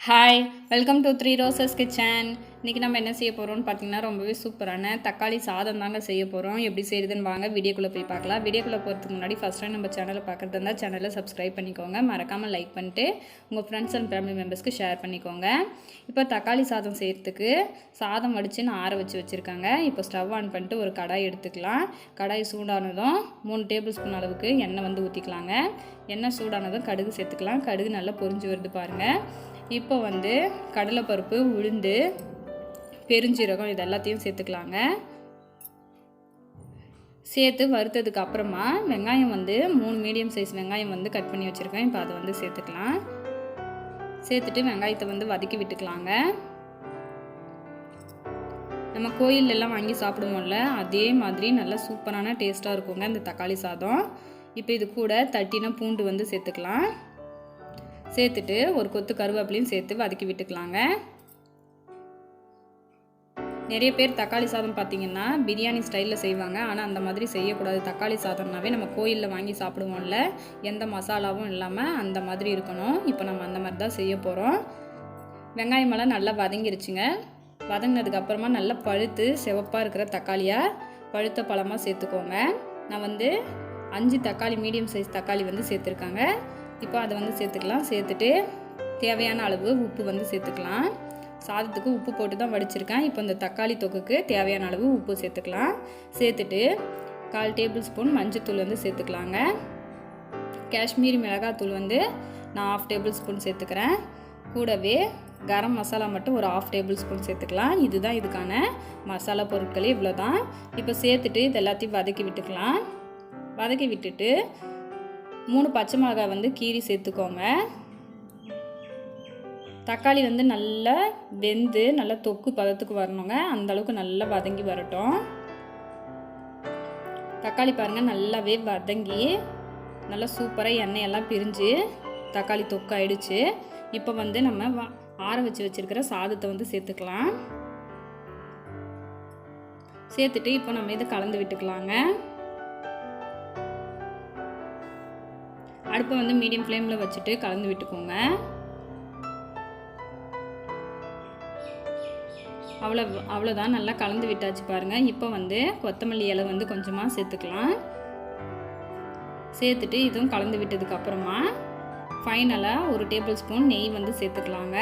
Hi, welcome to 3 roses kitchen. இன்றைக்கி நம்ம என்ன செய்ய போகிறோம்னு பார்த்தீங்கன்னா ரொம்பவே சூப்பரான தக்காளி சாதம் தாங்க செய்ய போகிறோம். எப்படி செய்யுதுன்னு வாங்க வீடியோக்குள்ளே போய் பார்க்கலாம். வீடியோக்குள்ளே போகிறதுக்கு முன்னாடி ஃபஸ்ட் டைம் நம்ம சேனலை பார்க்குறது இருந்தால் சேனலை சப்ஸ்கிரைப் பண்ணிக்கோங்க. மறக்காமல் லைக் பண்ணிட்டு உங்கள் ஃப்ரெண்ட்ஸ் அண்ட் ஃபேமிலி மெம்பர்ஸ்க்கு ஷேர் பண்ணிக்கோங்க. இப்போ தக்காளி சாதம் செய்கிறதுக்கு சாதம் வடித்து நான் ஆற வச்சுருக்காங்க. இப்போ ஸ்டவ் ஆன் பண்ணிட்டு ஒரு கடாய் எடுத்துக்கலாம். கடாய் சூடானதும் 3 டேபிள் ஸ்பூன் அளவுக்கு எண்ணெய் ஊற்றிக்கலாங்க. எண்ணெய் சூடானதும் கடுகு சேர்த்துக்கலாம். கடுகு நல்லா பொரிஞ்சு வருது பாருங்கள். இப்போ கடலைப்பருப்பு, உளுந்து, பெருஞ்சீரகம் இது எல்லாத்தையும் சேர்த்துக்கலாங்க. சேர்த்து வறுத்ததுக்கு அப்புறமா வெங்காயம் 3 மீடியம் சைஸ் வெங்காயம் கட் பண்ணி வச்சுருக்கேன். இப்போ அதை சேர்த்துக்கலாம். சேர்த்துட்டு வெங்காயத்தை வதக்கி விட்டுக்கலாங்க. நம்ம கோயிலெல்லாம் வாங்கி சாப்பிடுவோம்ல, அதே மாதிரி நல்லா சூப்பரான டேஸ்ட்டாக இருக்குங்க இந்த தக்காளி சாதம். இப்போ இது கூட தட்டின பூண்டு சேர்த்துக்கலாம். சேர்த்துட்டு ஒரு கொத்து கருவேப்பிலையும் சேர்த்து வதக்கி விட்டுக்கலாங்க. நிறைய பேர் தக்காளி சாதம் பார்த்திங்கன்னா பிரியாணி ஸ்டைலில் செய்வாங்க. ஆனால் அந்த மாதிரி செய்யக்கூடாது. தக்காளி சாதம்னாவே நம்ம கோயிலில் வாங்கி சாப்பிடுவோம்ல, எந்த மசாலாவும் இல்லாமல் அந்த மாதிரி இருக்கணும். இப்போ நம்ம அந்த மாதிரி தான் செய்ய போகிறோம். வெங்காயமெல்லாம் நல்லா வதங்கிருச்சுங்க. வதங்கினதுக்கப்புறமா நல்லா பழுத்து சிவப்பாக இருக்கிற தக்காளியாக பழுத்த பழமாக சேர்த்துக்கோங்க. நான் 5 தக்காளி மீடியம் சைஸ் தக்காளி சேர்த்துருக்காங்க. இப்போ அதை சேர்த்துக்கலாம். சேர்த்துட்டு தேவையான அளவு உப்பு சேர்த்துக்கலாம். சாதத்துக்கு உப்பு போட்டு தான் வடிச்சிருக்கேன். இப்போ இந்த தக்காளி தொக்குக்கு தேவையான அளவு உப்பு சேர்த்துக்கலாம். சேர்த்துட்டு 1/4 டேபிள் ஸ்பூன் மஞ்சத்தூள் சேர்த்துக்கலாங்க. காஷ்மீரி மிளகாத்தூள் நான் 1/2 டேபிள் ஸ்பூன் சேர்த்துக்கிறேன். கூடவே கரம் மசாலா மட்டும் ஒரு 1/2 டேபிள் ஸ்பூன் சேர்த்துக்கலாம். இதுதான் இதுக்கான மசாலா பொருட்களே, இவ்வளோ தான். இப்போ சேர்த்துட்டு இது எல்லாத்தையும் வதக்கி விட்டுக்கலாம். வதக்கி விட்டுட்டு 3 பச்சை மிளகாய் கீரி சேர்த்துக்கோங்க. தக்காளி நல்லா வெந்து நல்லா தொக்கு பதத்துக்கு வரணுங்க. அந்தளவுக்கு நல்லா வதங்கி வரட்டும். தக்காளி பாருங்கள் நல்லாவே வதங்கி நல்லா சூப்பராக எண்ணெயெல்லாம் பிரிஞ்சு தக்காளி தொக்கு ஆயிடுச்சு. இப்போ நம்ம ஆற வச்சுருக்கிற சாதத்தை சேர்த்துக்கலாம். சேர்த்துட்டு இப்போ நம்ம இதை கலந்து விட்டுக்கலாங்க. அடுப்பை மீடியம் ஃப்ளேமில் வச்சுட்டு கலந்து விட்டுக்கோங்க. அவ்வளோதான், நல்லா கலந்து விட்டாச்சு பாருங்கள். இப்போ கொத்தமல்லி இலை கொஞ்சமாக சேர்த்துக்கலாம். சேர்த்துட்டு இதுவும் கலந்து விட்டதுக்கப்புறமா ஃபைனலாக 1 டேபிள் ஸ்பூன் நெய் சேர்த்துக்கலாங்க.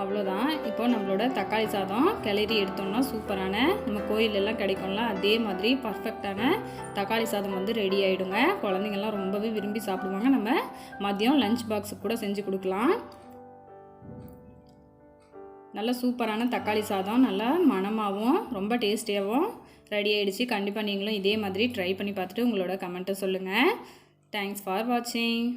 அவ்வளோதான். இப்போ நம்மளோட தக்காளி சாதம் கிளறி எடுத்தோம்னா சூப்பரான நம்ம கோயிலெல்லாம் கிடைக்கும்ல, அதே மாதிரி பர்ஃபெக்டான தக்காளி சாதம் ரெடி ஆகிடுங்க. குழந்தைங்கள்லாம் ரொம்பவே விரும்பி சாப்பிடுவாங்க. நம்ம மதியம் லஞ்ச் பாக்ஸுக்கு கூட செஞ்சு கொடுக்கலாம். நல்ல சூப்பரான தக்காளி சாதம் நல்லா மணமாகவும் ரொம்ப டேஸ்டியாகவும் ரெடி ஆகிடுச்சு. கண்டிப்பாக நீங்களும் இதே மாதிரி ட்ரை பண்ணி பார்த்துட்டு உங்களோட கமெண்ட்டை சொல்லுங்கள். தேங்க்ஸ் ஃபார் வாட்சிங்.